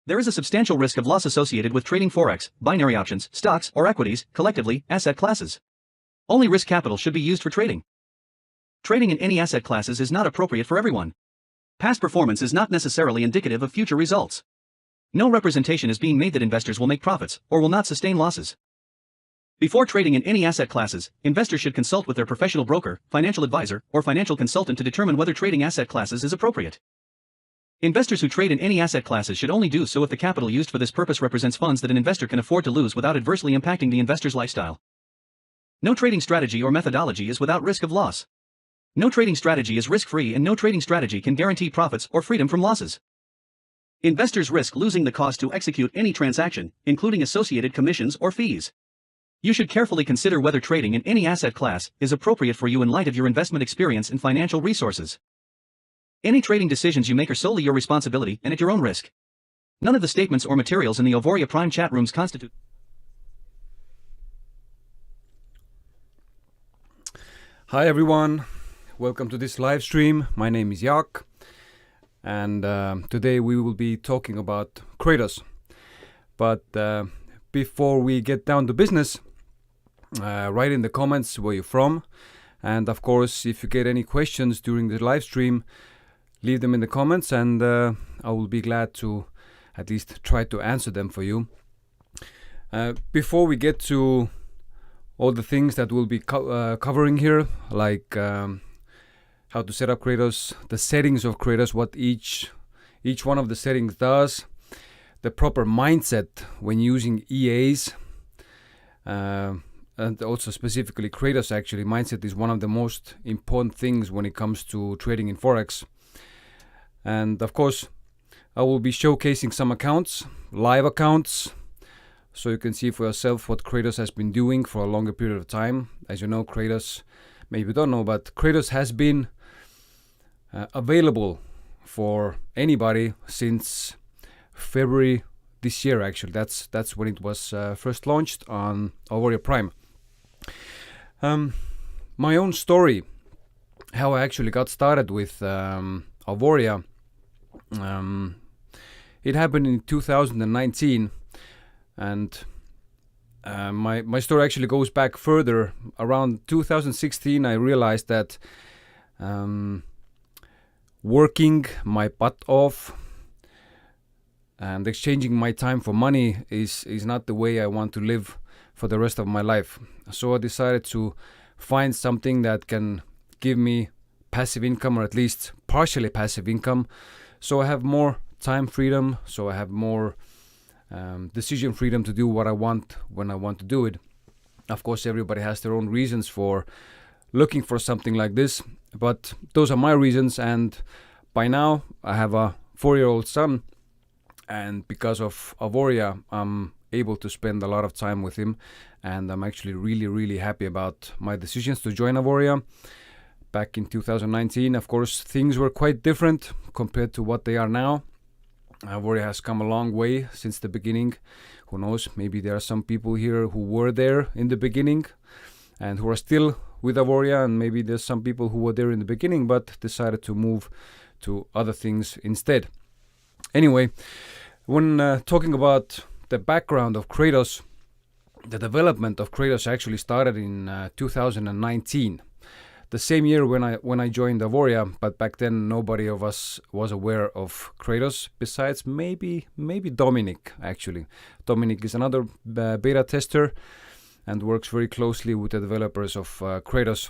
There is a substantial risk of loss associated with trading forex, binary options, stocks, or equities, collectively, asset classes. Only risk capital should be used for trading. Trading in any asset classes is not appropriate for everyone. Past performance is not necessarily indicative of future results. No representation is being made that investors will make profits or will not sustain losses. Before trading in any asset classes, investors should consult with their professional broker, financial advisor, or financial consultant to determine whether trading asset classes is appropriate. Investors who trade in any asset classes should only do so if the capital used for this purpose represents funds that an investor can afford to lose without adversely impacting the investor's lifestyle. No trading strategy or methodology is without risk of loss. No trading strategy is risk-free, and no trading strategy can guarantee profits or freedom from losses. Investors risk losing the cost to execute any transaction, including associated commissions or fees. You should carefully consider whether trading in any asset class is appropriate for you in light of your investment experience and financial resources. Any trading decisions you make are solely your responsibility and at your own risk. None of the statements or materials in the Auvoria Prime chat rooms constitute. Hi everyone, welcome to this live stream. My name is Jaak, and today we will be talking about Kraitos. But before we get down to business, write in the comments where you're from, and of course if you get any questions during the live stream, leave them in the comments, and I will be glad to at least try to answer them for you. Before we get to all the things that we'll be covering here, like how to set up Kraitos, the settings of Kraitos, what each one of the settings does, the proper mindset when using EAs, and also specifically Kraitos. Actually, mindset is one of the most important things when it comes to trading in Forex. And of course, I will be showcasing some accounts, live accounts, so you can see for yourself what Kraitos has been doing for a longer period of time. As you know, Kraitos, maybe you don't know, but Kraitos has been available for anybody since February this year. Actually, that's when it was first launched on Auvoria Prime. My own story, how I actually got started with Auvoria. It happened in 2019, and my story actually goes back further. Around 2016, I realized that working my butt off and exchanging my time for money is not the way I want to live for the rest of my life. So I decided to find something that can give me passive income, or at least partially passive income, so I have more time freedom, so I have more decision freedom to do what I want when I want to do it. Of course, everybody has their own reasons for looking for something like this, but those are my reasons. And by now I have a 4-year-old son, and because of Auvoria, I'm able to spend a lot of time with him, and I'm actually really happy about my decisions to join Auvoria. Back in 2019, of course, things were quite different compared to what they are now. Auvoria has come a long way since the beginning. Who knows, maybe there are some people here who were there in the beginning and who are still with Auvoria, and maybe there's some people who were there in the beginning but decided to move to other things instead. Anyway, when talking about the background of Kraitos, the development of Kraitos actually started in 2019. The same year when I joined Auvoria, but back then nobody of us was aware of Kraitos, besides maybe Dominic. Actually, Dominic is another beta tester and works very closely with the developers of Kraitos.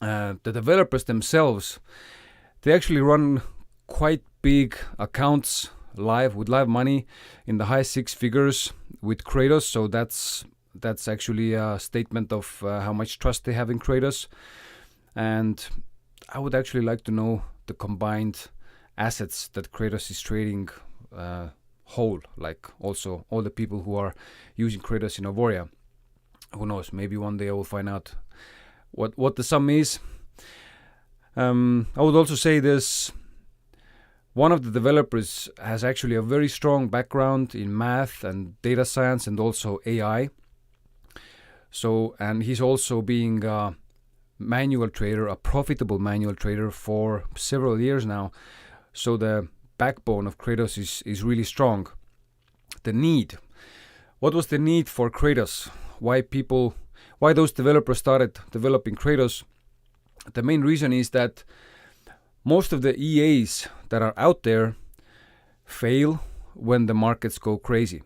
The developers themselves, they actually run quite big accounts with live money in the high 6 figures with Kraitos. So that's actually a statement of how much trust they have in Kraitos. And I would actually like to know the combined assets that Kraitos is trading whole, like also all the people who are using Kraitos in Auvoria. Who knows, maybe one day I will find out what the sum is. I would also say this: one of the developers has actually a very strong background in math and data science and also AI. So, and he's also being a manual trader, a profitable manual trader for several years now. So the backbone of Kraitos is really strong. the need. What was the need for Kraitos? Why those developers started developing Kraitos? The main reason is that most of the EAs that are out there fail when the markets go crazy.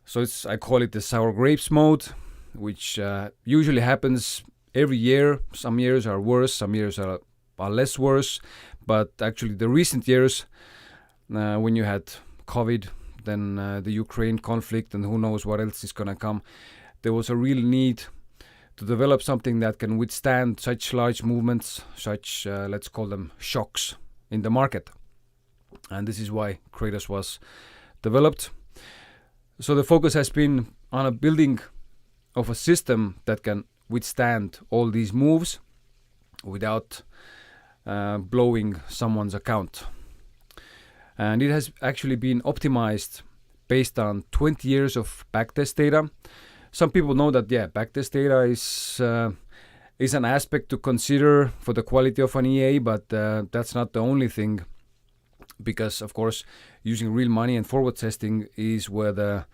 So I call it the sour grapes mode, which usually happens every year. Some years are worse, some years are less worse. But actually the recent years, when you had COVID, then the Ukraine conflict, and who knows what else is going to come, there was a real need to develop something that can withstand such large movements, such, let's call them shocks in the market. And this is why Kraitos was developed. So the focus has been on a building of a system that can withstand all these moves without blowing someone's account. And it has actually been optimized based on 20 years of backtest data. Some people know that, backtest data is an aspect to consider for the quality of an EA, but that's not the only thing, because, of course, using real money and forward testing is where the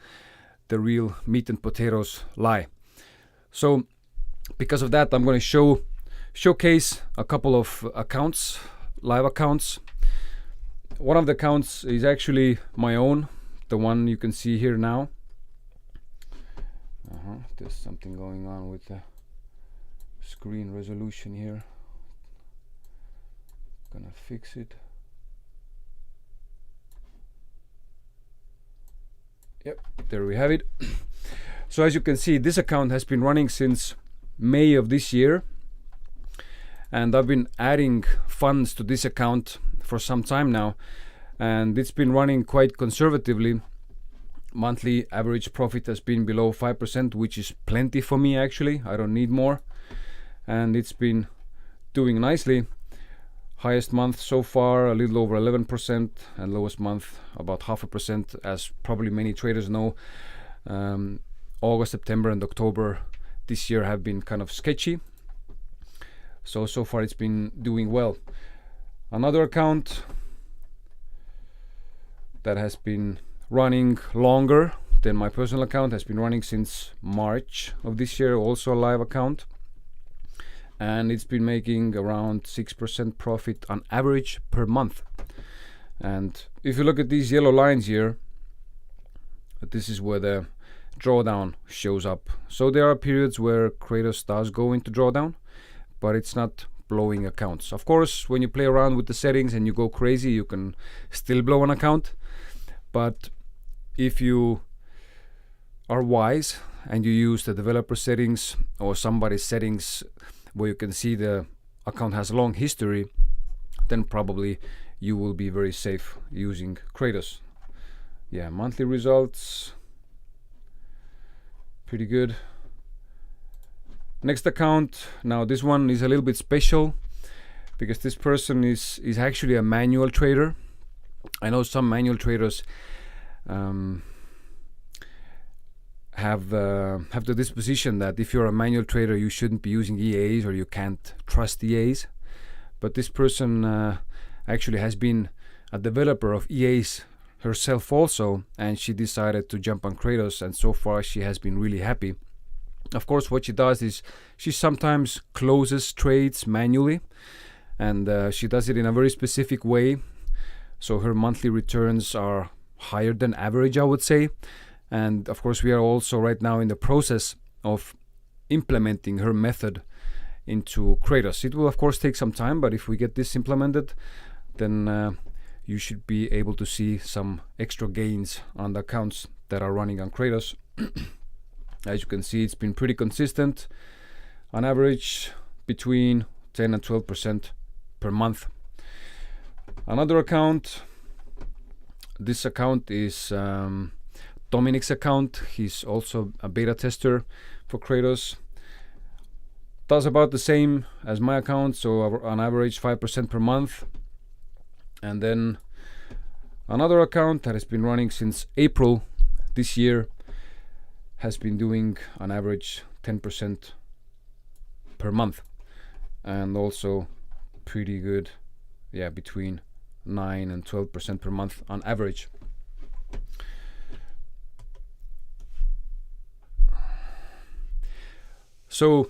real meat and potatoes lie. So, because of that, I'm going to showcase a couple of accounts, live accounts. One of the accounts is actually my own, the one you can see here now. There's something going on with the screen resolution here. Gonna fix it. Yep, there we have it. So as you can see, this account has been running since May of this year, and I've been adding funds to this account for some time now, and it's been running quite conservatively. Monthly average profit has been below 5%, which is plenty for me actually. I don't need more, and it's been doing nicely. Highest month so far a little over 11%, and lowest month about 0.5%. As probably many traders know, August, September and October this year have been kind of sketchy. So far it's been doing well. Another account that has been running longer than my personal account has been running since March of this year, also a live account, and it's been making around 6% profit on average per month. And if you look at these yellow lines here, this is where the drawdown shows up. So there are periods where Kraitos does go into drawdown, but it's not blowing accounts. Of course, when you play around with the settings and you go crazy, you can still blow an account. But if you are wise and you use the developer settings or somebody's settings where you can see the account has a long history, then probably you will be very safe using Kraitos. Yeah, monthly results, pretty good. Next account, now this one is a little bit special because this person is actually a manual trader. I know some manual traders have the disposition that if you're a manual trader you shouldn't be using EAs or you can't trust EAs. But this person actually has been a developer of EAs herself also, and she decided to jump on Kraitos, and so far she has been really happy. Of course, what she does is she sometimes closes trades manually, and she does it in a very specific way. So her monthly returns are higher than average, I would say. And of course, we are also right now in the process of implementing her method into Kraitos. It will of course take some time, but if we get this implemented, then you should be able to see some extra gains on the accounts that are running on Kraitos. As you can see, it's been pretty consistent, on average between 10 and 12% per month. Another account, this account is Dominic's account. He's also a beta tester for Kraitos. Does about the same as my account, so on average 5% per month. And then another account that has been running since April this year has been doing on average 10% per month, and also pretty good, between 9 and 12% per month on average. So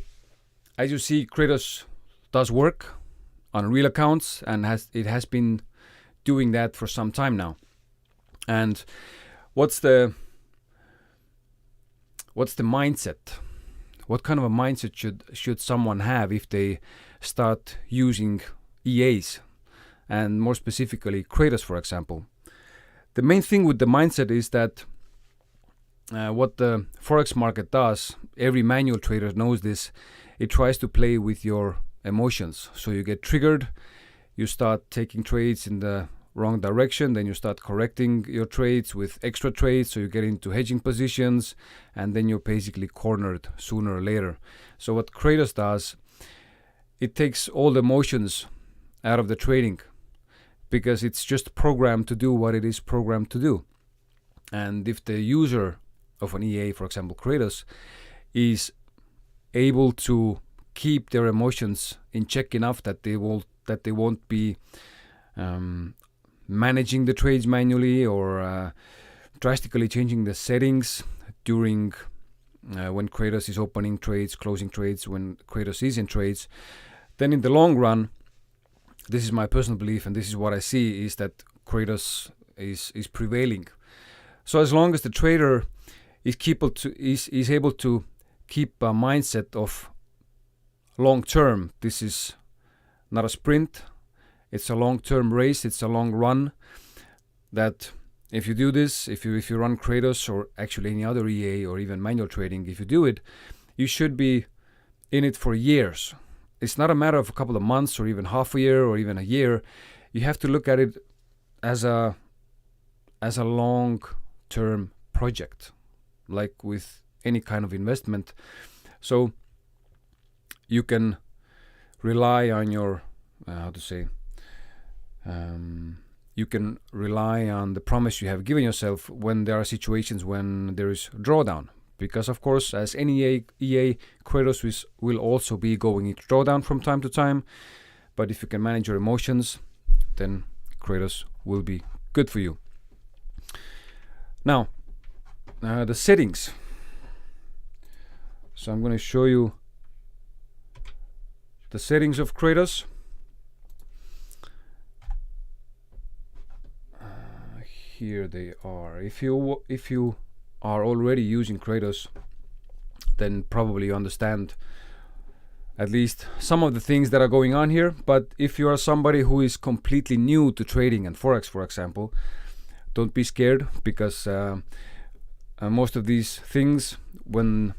as you see, Kraitos does work on real accounts, and it has been doing that for some time now. And what's the mindset? What kind of a mindset should someone have if they start using EAs, and more specifically Kraitos, for example? The main thing with the mindset is that what the forex market does, every manual trader knows this, it tries to play with your emotions. So you get triggered, you start taking trades in the wrong direction, then you start correcting your trades with extra trades, so you get into hedging positions, and then you're basically cornered sooner or later. So what Kraitos does, it takes all the emotions out of the trading, because it's just programmed to do what it is programmed to do. And if the user of an EA, for example Kraitos, is able to keep their emotions in check enough that they won't be managing the trades manually, or drastically changing the settings during when Kraitos is opening trades, closing trades, when Kraitos is in trades, then in the long run, this is my personal belief and this is what I see, is that Kraitos is prevailing. So as long as the trader is able to keep a mindset of long term, this is not a sprint, it's a long-term race, it's a long run, that if you do this, if you run Kraitos or actually any other EA or even manual trading, if you do it, you should be in it for years. It's not a matter of a couple of months or even half a year or even a year. You have to look at it as a long-term project, like with any kind of investment. So you can rely on your you can rely on the promise you have given yourself when there are situations when there is drawdown, because of course, as any EA, Kraitos will also be going into drawdown from time to time. But if you can manage your emotions, then Kraitos will be good for you. Now, the settings. So I'm going to show you the settings of Kraitos. Here they are. If you are already using Kraitos, then probably you understand at least some of the things that are going on here. But if you are somebody who is completely new to trading and forex, for example, don't be scared, because most of these things, when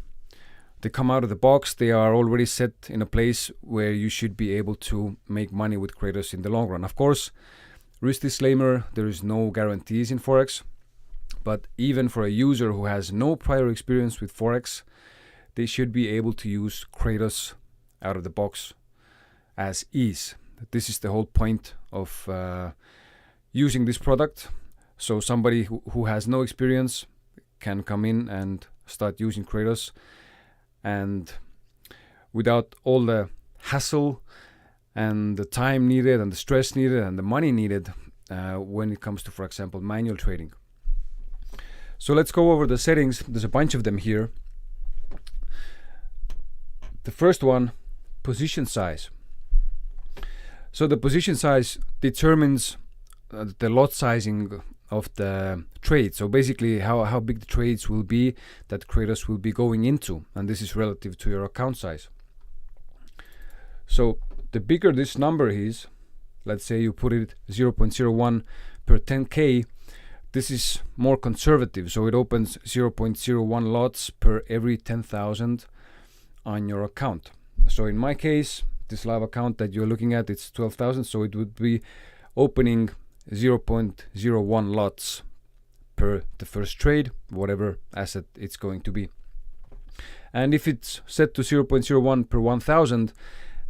they come out of the box, they are already set in a place where you should be able to make money with Kraitos in the long run. Of course, risk disclaimer, there is no guarantees in forex, but even for a user who has no prior experience with forex, they should be able to use Kraitos out of the box as is. This is the whole point of using this product. So somebody who has no experience can come in and start using Kraitos, and without all the hassle and the time needed and the stress needed and the money needed when it comes to, for example, manual trading. So let's go over the settings. There's a bunch of them here. The first one, position size. So the position size determines the lot sizing of the trade. So basically how big the trades will be that Kraitos will be going into, and this is relative to your account size. So the bigger this number is, let's say you put it 0.01 per 10k, this is more conservative. So it opens 0.01 lots per every 10,000 on your account. So in my case, this live account that you're looking at, it's 12,000, so it would be opening 0.01 lots per the first trade, whatever asset it's going to be. And if it's set to 0.01 per 1,000,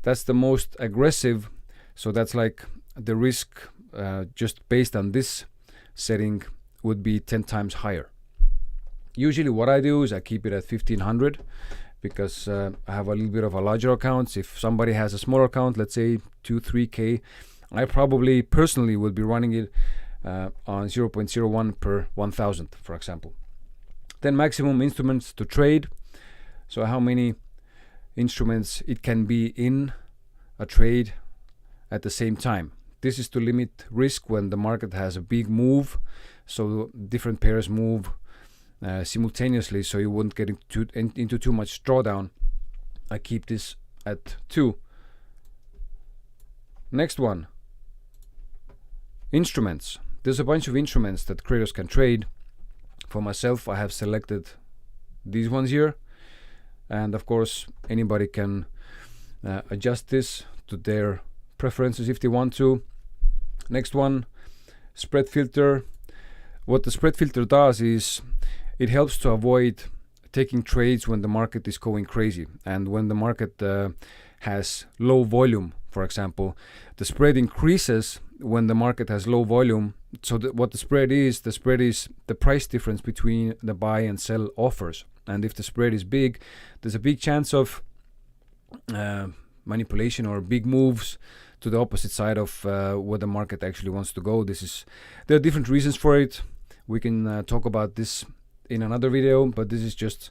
that's the most aggressive. So that's like the risk just based on this setting would be 10 times higher. Usually what I do is I keep it at 1,500, because I have a little bit of a larger accounts. If somebody has a smaller account, let's say 2-3k, I probably personally would be running it on 0.01 per 1,000, for example. Then maximum instruments to trade. So how many instruments it can be in a trade at the same time. This is to limit risk when the market has a big move, so different pairs move simultaneously, so you won't get into too much drawdown. I keep this at 2. Next one, instruments. There's a bunch of instruments that Kraitos can trade. For myself, I have selected these ones here, and of course anybody can adjust this to their preferences if they want to. Next one, spread filter. What the spread filter does is it helps to avoid taking trades when the market is going crazy, and when the market has low volume, for example. The spread increases when the market has low volume. So what the spread is the price difference between the buy and sell offers. And if the spread is big, there's a big chance of manipulation or big moves to the opposite side of where the market actually wants to go. There are different reasons for it. We can talk about this in another video, but this is just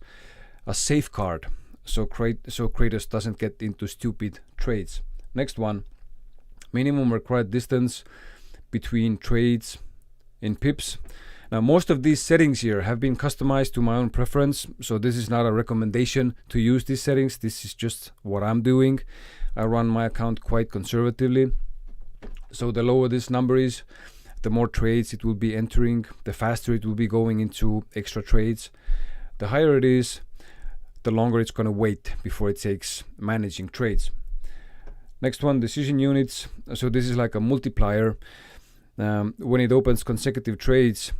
a safeguard so Kraitos doesn't get into stupid trades. Next one, minimum required distance between trades in pips. Now, most of these settings here have been customized to my own preference, so this is not a recommendation to use these settings. This is just what I'm doing. I run my account quite conservatively, so the lower this number is, the more trades it will be entering, the faster it will be going into extra trades. The higher it is, the longer it's going to wait before it takes managing trades. Next one, decision units. So this is like a multiplier. When it opens consecutive trades,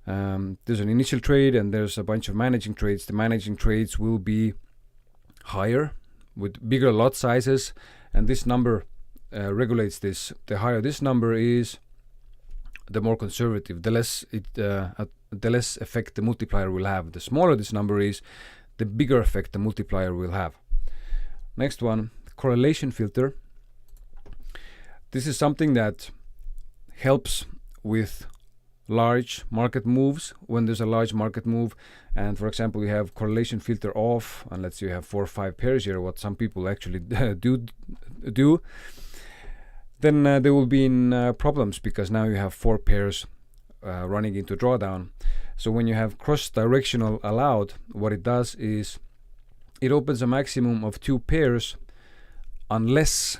there's an initial trade and there's a bunch of managing trades. The managing trades will be higher with bigger lot sizes, and this number regulates this. The higher this number is, the more conservative, the less effect the multiplier will have. The smaller this number is, the bigger effect the multiplier will have. Next one, correlation filter. This is something that helps with large market moves. When there's a large market move, and for example we have correlation filter off, and let's say you have 4 or 5 pairs here, what some people actually do, then they will be in problems, because now you have 4 pairs running into drawdown. So when you have cross directional allowed, what it does is it opens a maximum of 2 pairs unless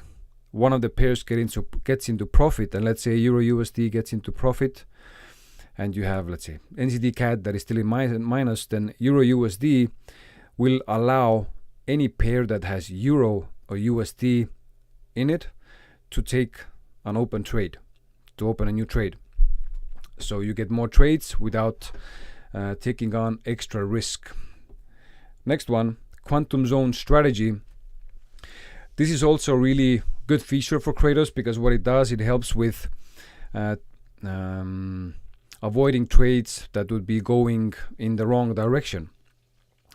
one of the pairs gets into profit. And let's say Euro USD gets into profit, and you have, let's say, NZD CAD that is still in minus, then Euro USD will allow any pair that has Euro or USD in it to take an open trade, to open a new trade. So you get more trades without taking on extra risk. Next one, quantum zone strategy. This is also a really good feature for Kraitos, because what it does, it helps with avoiding trades that would be going in the wrong direction.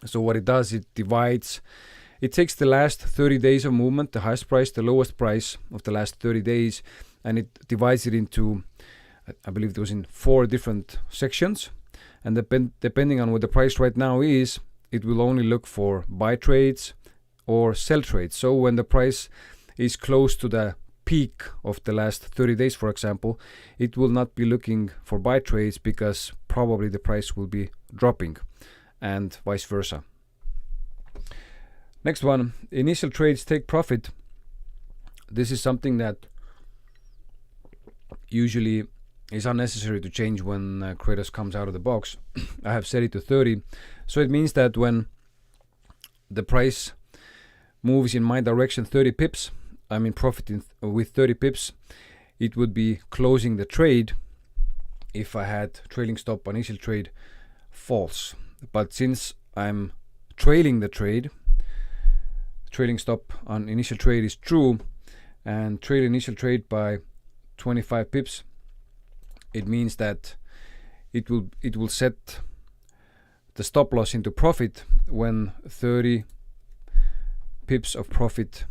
So what it does, it takes the last 30 days of movement, the highest price, the lowest price of the last 30 days, and it divides it into, I believe it was in 4 different sections. And depending on what the price right now is, it will only look for buy trades or sell trades. So when the price is close to the peak of the last 30 days, for example, it will not be looking for buy trades, because probably the price will be dropping, and vice versa. Next one, initial trades take profit. This is something that usually is unnecessary to change when Kraitos comes out of the box. I have set it to 30. So it means that when the price moves in my direction 30 pips, I'm in profit with 30 pips. It would be closing the trade if I had trailing stop initial trade false. But since I'm trailing the trade, trailing stop on initial trade is true, and trail initial trade by 25 pips, it means that it will set the stop loss into profit when 30 pips of profit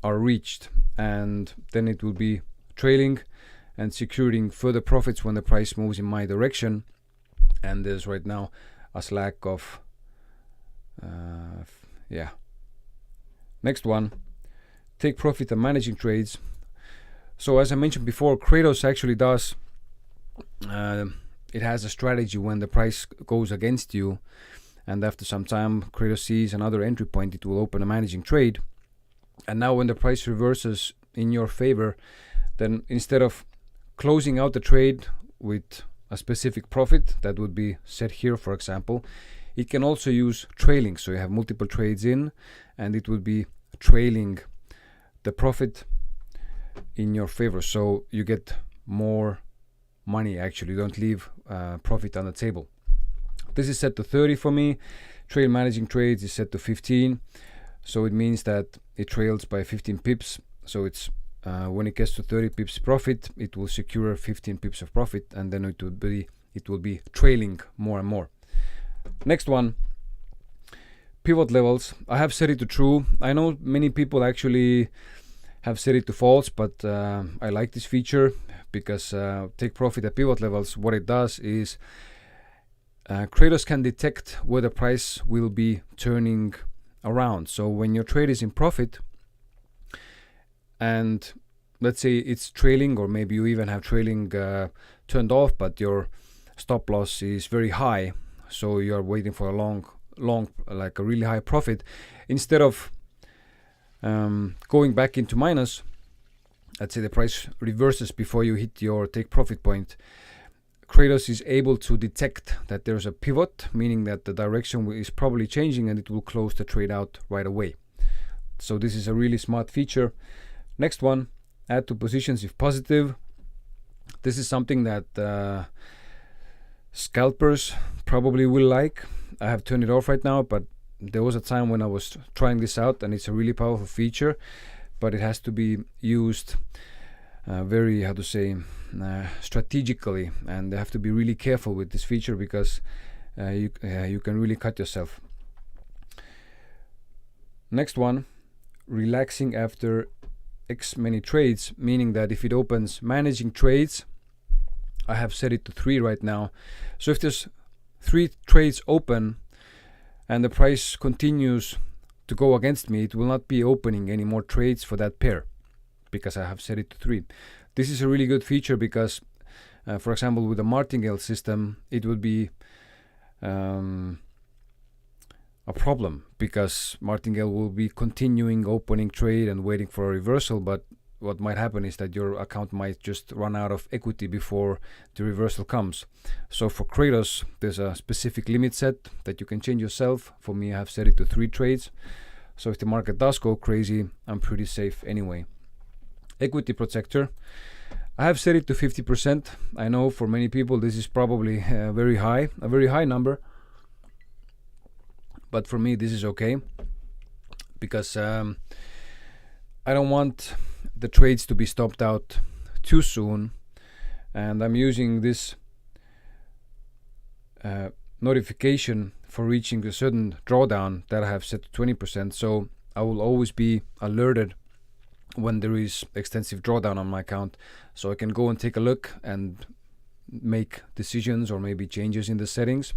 are reached, and then it will be trailing and securing further profits when the price moves in my direction. And there's right now a slack of Next one, take profit and managing trades. So as I mentioned before, Kraitos actually does, it has a strategy when the price goes against you, and after some time Kraitos sees another entry point, it will open a managing trade. And now when the price reverses in your favor, then instead of closing out the trade with a specific profit that would be set here, for example, it can also use trailing. So you have multiple trades in, and it would be trailing the profit in your favor. So you get more money actually. You don't leave profit on the table. This is set to 30 for me. Trail managing trades is set to 15. So it means that it trails by 15 pips. So it's when it gets to 30 pips profit, it will secure 15 pips of profit, and then it will be trailing more and more. Next one, pivot levels. I have set it to true. I know many people actually have set it to false, but I like this feature because take profit at pivot levels, what it does is Kraitos can detect where the price will be turning around. So when your trade is in profit and let's say it's trailing, or maybe you even have trailing turned off, but your stop loss is very high, so you're waiting for a long like a really high profit, instead of going back into minus, let's say the price reverses before you hit your take profit point, Kraitos is able to detect that there's a pivot, meaning that the direction is probably changing, and it will close the trade out right away. So this is a really smart feature. Next one, add to positions if positive. This is something that scalpers probably will like. I have turned it off right now, but there was a time when I was trying this out, and it's a really powerful feature, but it has to be used very, strategically, and they have to be really careful with this feature because you can really cut yourself. Next one, relaxing after X many trades, meaning that if it opens managing trades, I have set it to 3 right now. So if there's 3 trades open and the price continues to go against me, it will not be opening any more trades for that pair because I have set it to 3. This is a really good feature because, for example, with the martingale system, it would be a problem because martingale will be continuing opening trade and waiting for a reversal, but what might happen is that your account might just run out of equity before the reversal comes. So for Kraitos, there's a specific limit set that you can change yourself. For me, I have set it to 3 trades. So if the market does go crazy, I'm pretty safe anyway. Equity protector, I have set it to 50%. I know for many people this is probably a very high number, but for me this is okay because I don't want the trades to be stopped out too soon, and I'm using this notification for reaching a certain drawdown that I have set to 20%, so I will always be alerted when there is extensive drawdown on my account, so I can go and take a look and make decisions or maybe changes in the settings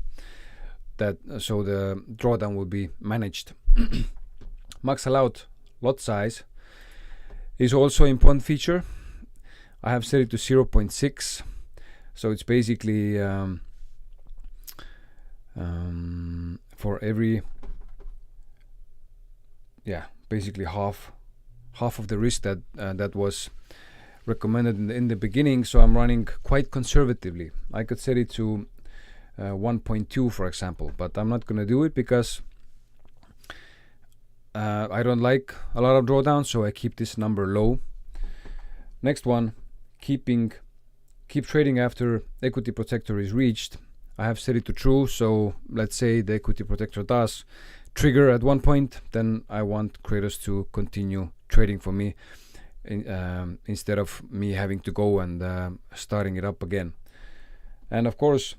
that so the drawdown will be managed. Max allowed lot size is also an important feature. I have set it to 0.6, so it's basically for every basically half of the risk that was recommended in the beginning. So I'm running quite conservatively. I could set it to 1.2 for example, but I'm not going to do it because I don't like a lot of drawdown, so I keep this number low. Next one, keep trading after equity protector is reached. I have set it to true, so let's say the equity protector does trigger at one point, then I want Kraitos to continue trading for me instead of me having to go and starting it up again. And of course,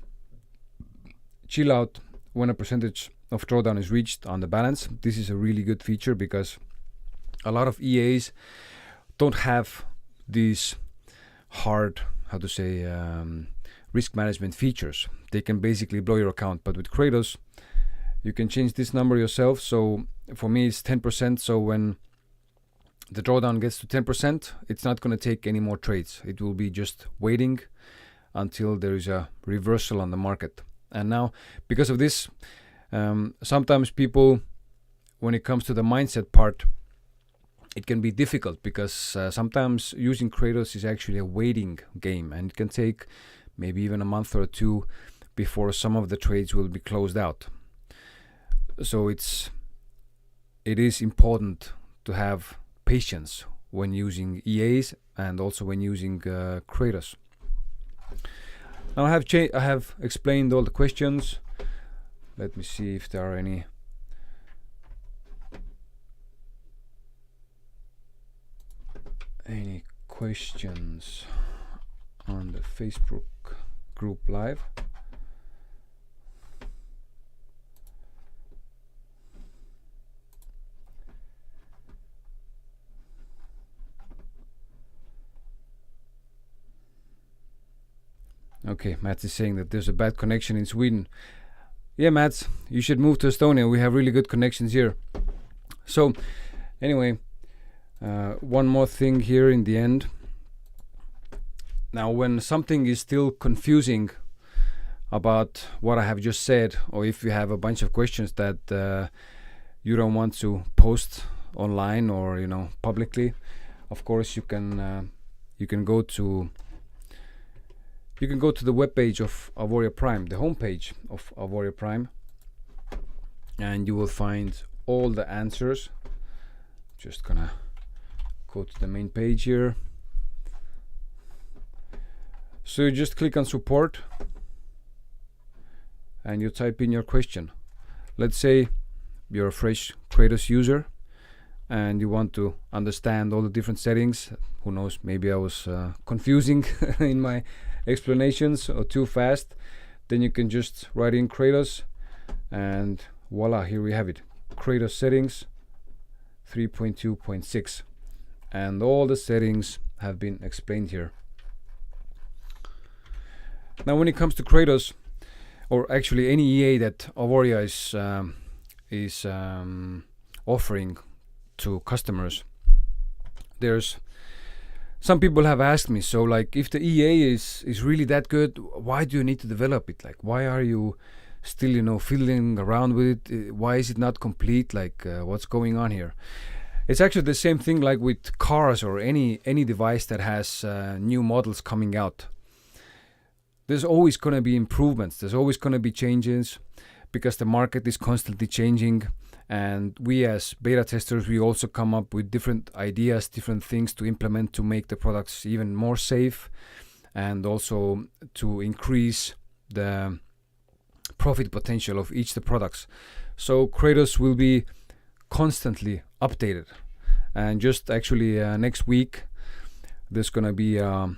chill out when a percentage of drawdown is reached on the balance. This is a really good feature because a lot of EAs don't have these hard risk management features. They can basically blow your account, but with Kraitos you can change this number yourself. So for me it's 10%, so when the drawdown gets to 10%, it's not going to take any more trades. It will be just waiting until there is a reversal on the market. And now, because of this, sometimes people, when it comes to the mindset part, it can be difficult because sometimes using Kraitos is actually a waiting game, and it can take maybe even a month or two before some of the trades will be closed out. So it is important to have patience when using EAs and also when using Kraitos. Now I have explained all the questions. Let me see if there are any. Any questions on the Facebook group live? Okay, Mats is saying that there's a bad connection in Sweden. Yeah, Mats, you should move to Estonia. We have really good connections here. So, anyway, one more thing here in the end. Now, when something is still confusing about what I have just said, or if you have a bunch of questions that you don't want to post online or publicly, of course you can go to the webpage of Auvoria Prime, the homepage of Auvoria Prime, and you will find all the answers. Just gonna go to the main page here. So you just click on support and you type in your question. Let's say you're a fresh Kraitos user and you want to understand all the different settings. Who knows, maybe I was confusing in my explanations or too fast. Then you can just write in Kraitos and voila, here we have it. Kraitos settings 3.2.6, and all the settings have been explained here. Now when it comes to Kraitos, or actually any EA that Auvoria is offering to customers, there's some people have asked me, so like if the EA is really that good, why do you need to develop it? Like why are you still fiddling around with it? Why is it not complete? Like what's going on here? It's actually the same thing like with cars or any device that has new models coming out. There's always going to be improvements. There's always going to be changes because the market is constantly changing. And we as beta testers, we also come up with different ideas, different things to implement to make the products even more safe and also to increase the profit potential of each of the products. So Kraitos will be constantly updated. And just actually next week, there's going to be a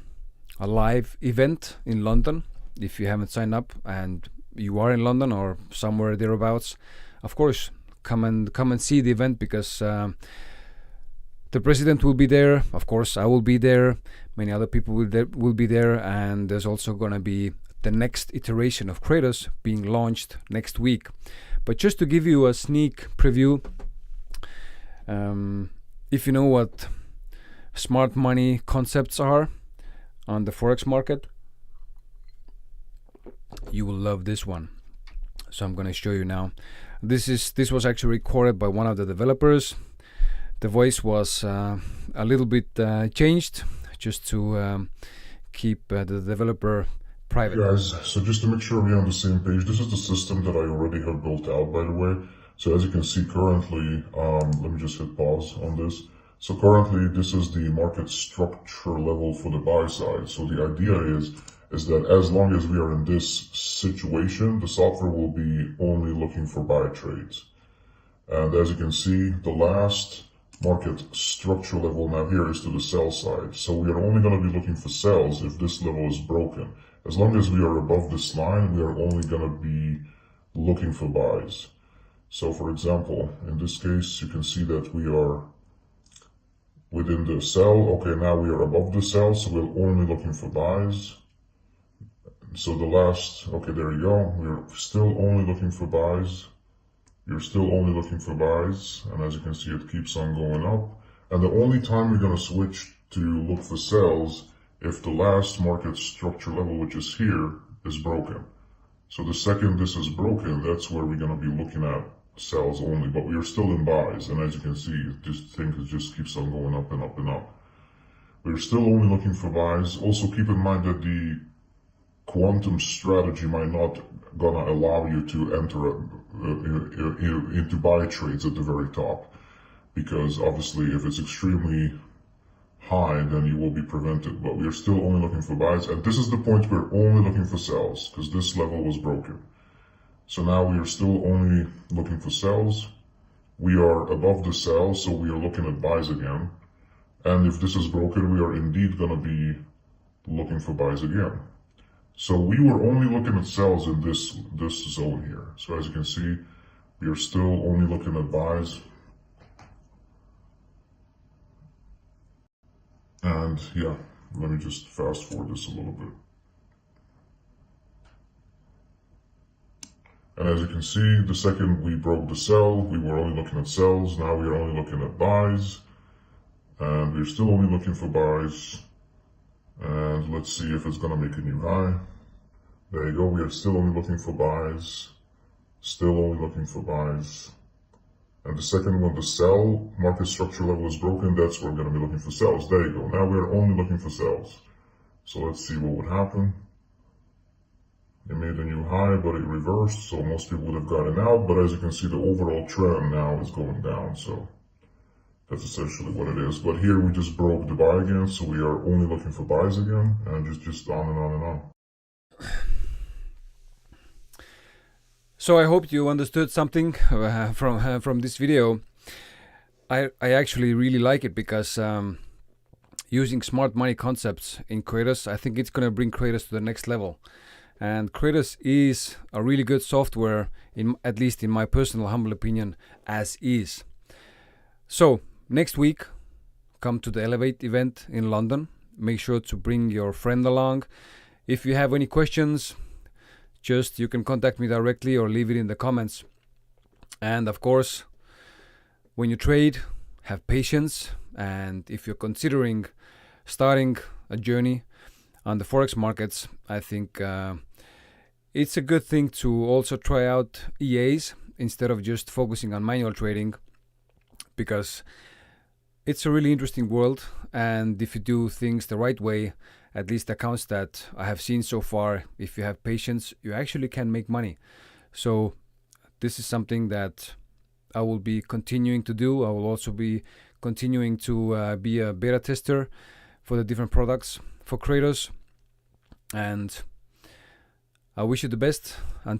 live event in London. If you haven't signed up and you are in London or somewhere thereabouts, of course, come and see the event because the president will be there. Of course, I will be there. Many other people will be there, and there's also going to be the next iteration of Kraitos being launched next week. But just to give you a sneak preview, if you know what smart money concepts are on the forex market, you will love this one. So I'm going to show you now. This was actually recorded by one of the developers. The voice was a little bit changed just to keep the developer private. Guys, so just to make sure we're on the same page, this is the system that I already have built out, by the way. So as you can see currently, let me just hit pause on this. So currently this is the market structure level for the buy side. So the idea is that as long as we are in this situation, the software will be only looking for buy trades. And as you can see, the last market structure level now here is to the sell side. So we are only going to be looking for sells if this level is broken. As long as we are above this line, we are only going to be looking for buys. So for example, in this case, you can see that we are within the sell. Okay, now we are above the sell, so we're only looking for buys. So the last, okay, there you go. We're still only looking for buys. You're still only looking for buys, and as you can see, it keeps on going up. And the only time we're going to switch to look for sells if the last market structure level, which is here, is broken. So the second this is broken, that's where we're going to be looking at sells only, but we are still in buys, and as you can see, this thing just keeps on going up and up and up. We're still only looking for buys. Also keep in mind that the quantum strategy might not gonna allow you to enter into buy trades at the very top, because obviously if it's extremely high, then you will be prevented. But we are still only looking for buys, and this is the point we're only looking for sells, because this level was broken. So now we are still only looking for sells. We are above the sell, so we are looking at buys again. And if this is broken, we are indeed going to be looking for buys again. So we were only looking at sells in this zone here. So as you can see, we are still only looking at buys. And yeah, let me just fast forward this a little bit. And as you can see, the second we broke the sell, we were only looking at sells. Now we are only looking at buys. And we're still only looking for buys. And let's see if it's going to make a new high. There you go. We are still only looking for buys. Still only looking for buys. And the second one, the sell market structure level is broken. That's where we're going to be looking for sells. There you go. Now we are only looking for sells. So let's see what would happen. It made a new high, but it reversed. So most people would have gotten out. But as you can see, the overall trend now is going down. So that's essentially what it is. But here we just broke the buy again, so we are only looking for buys again, and just on and on and on. So I hope you understood something from this video. I actually really like it because using smart money concepts in Kraitos, I think it's going to bring Kraitos to the next level. And Kraitos is a really good software, at least in my personal humble opinion, as is. So next week, come to the Elevate event in London. Make sure to bring your friend along. If you have any questions, you can contact me directly or leave it in the comments. And of course, when you trade, have patience. And if you're considering starting a journey on the Forex markets, I think it's a good thing to also try out EAs instead of just focusing on manual trading, because it's a really interesting world, and if you do things the right way, at least accounts that I have seen so far, if you have patience, you actually can make money. So this is something that I will be continuing to do. I will also be continuing to be a beta tester for the different products for Kraitos, and I wish you the best. Until